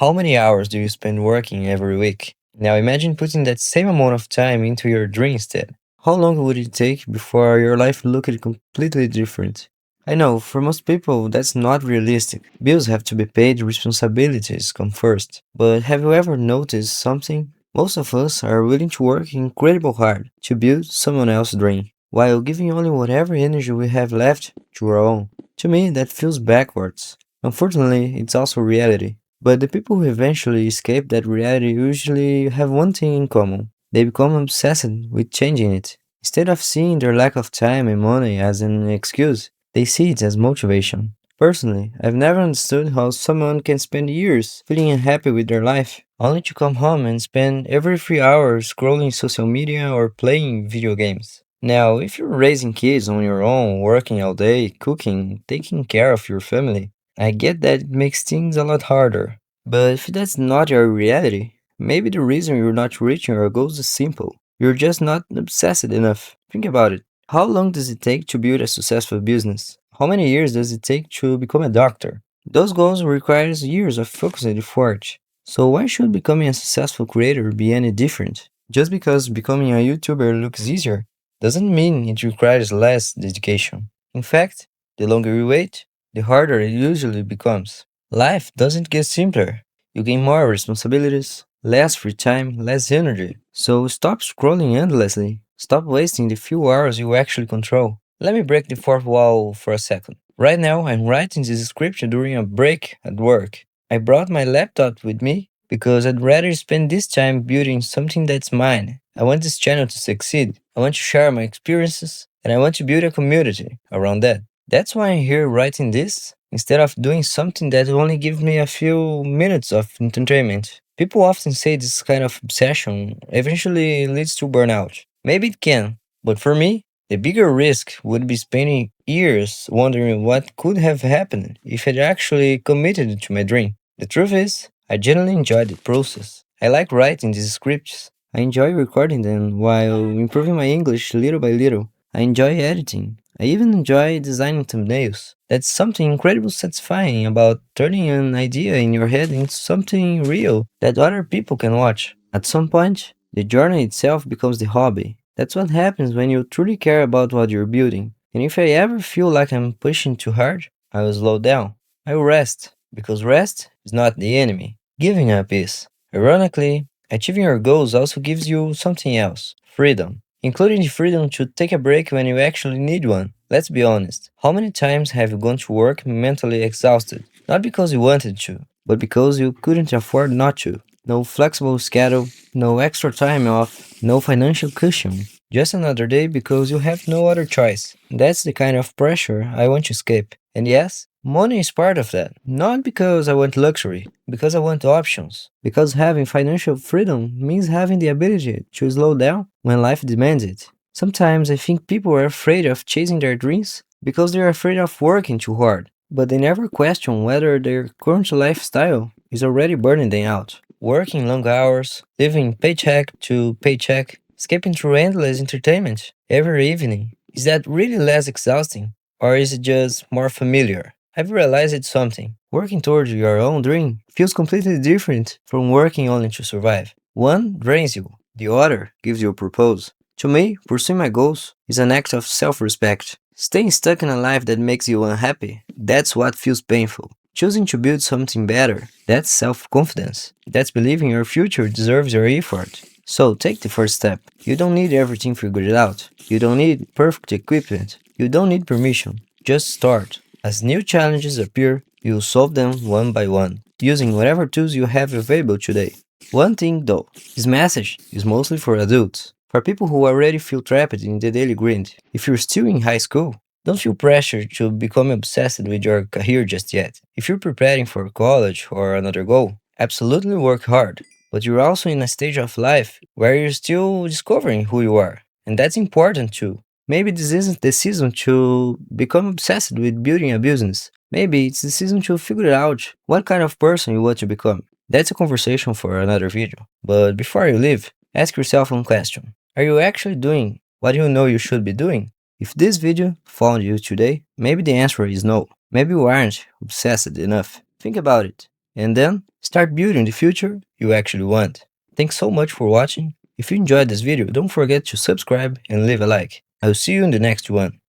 How many hours do you spend working every week? Now imagine putting that same amount of time into your dream instead. How long would it take before your life looked completely different? I know, for most people, that's not realistic. Bills have to be paid, responsibilities come first. But have you ever noticed something? Most of us are willing to work incredible hard to build someone else's dream, while giving only whatever energy we have left to our own. To me, that feels backwards. Unfortunately, it's also reality. But the people who eventually escape that reality usually have one thing in common. They become obsessed with changing it. Instead of seeing their lack of time and money as an excuse, they see it as motivation. Personally, I've never understood how someone can spend years feeling unhappy with their life, only to come home and spend every 3 hours scrolling social media or playing video games. Now, if you're raising kids on your own, working all day, cooking, taking care of your family, I get that it makes things a lot harder. But if that's not your reality, maybe the reason you're not reaching your goals is simple. You're just not obsessed enough. Think about it. How long does it take to build a successful business? How many years does it take to become a doctor? Those goals require years of focus and effort. So why should becoming a successful creator be any different? Just because becoming a YouTuber looks easier doesn't mean it requires less dedication. In fact, the longer you wait, the harder it usually becomes. Life doesn't get simpler. You gain more responsibilities, less free time, less energy. So stop scrolling endlessly. Stop wasting the few hours you actually control. Let me break the fourth wall for a second. Right now, I'm writing this script during a break at work. I brought my laptop with me because I'd rather spend this time building something that's mine. I want this channel to succeed. I want to share my experiences, and I want to build a community around that. That's why I'm here writing this, instead of doing something that only gives me a few minutes of entertainment. People often say this kind of obsession eventually leads to burnout. Maybe it can, but for me, the bigger risk would be spending years wondering what could have happened if I'd actually committed to my dream. The truth is, I genuinely enjoy the process. I like writing these scripts. I enjoy recording them while improving my English little by little. I enjoy editing. I even enjoy designing thumbnails. That's something incredibly satisfying about turning an idea in your head into something real that other people can watch. At some point, the journey itself becomes the hobby. That's what happens when you truly care about what you're building. And if I ever feel like I'm pushing too hard, I will slow down. I will rest, because rest is not the enemy. Giving up is. Ironically, achieving your goals also gives you something else freedom, including the freedom to take a break when you actually need one. Let's be honest. How many times have you gone to work mentally exhausted? Not because you wanted to, but because you couldn't afford not to. No flexible schedule, no extra time off, no financial cushion. Just another day because you have no other choice. That's the kind of pressure I want to escape. And yes, money is part of that. Not because I want luxury, because I want options. Because having financial freedom means having the ability to slow down when life demands it. Sometimes I think people are afraid of chasing their dreams because they're afraid of working too hard, but they never question whether their current lifestyle is already burning them out. Working long hours, living paycheck to paycheck, skipping through endless entertainment every evening. Is that really less exhausting? Or is it just more familiar? I've realized something. Working towards your own dream feels completely different from working only to survive. One drains you, the other gives you a purpose. To me, pursuing my goals is an act of self respect. Staying stuck in a life that makes you unhappy, that's what feels painful. Choosing to build something better, that's self confidence. That's believing your future deserves your effort. So take the first step. You don't need everything figured out. You don't need perfect equipment. You don't need permission. Just start. As new challenges appear, you'll solve them one by one, using whatever tools you have available today. One thing though, this message is mostly for adults. For people who already feel trapped in the daily grind. If you're still in high school, don't feel pressure to become obsessed with your career just yet. If you're preparing for college or another goal, absolutely work hard. But you're also in a stage of life where you're still discovering who you are. And that's important too. Maybe this isn't the season to become obsessed with building a business. Maybe it's the season to figure out what kind of person you want to become. That's a conversation for another video. But before you leave, ask yourself one question. Are you actually doing what you know you should be doing? If this video found you today, maybe the answer is no. Maybe you aren't obsessed enough. Think about it. and then start building the future you actually want. Thanks so much for watching. If you enjoyed this video, don't forget to subscribe and leave a like. I'll see you in the next one.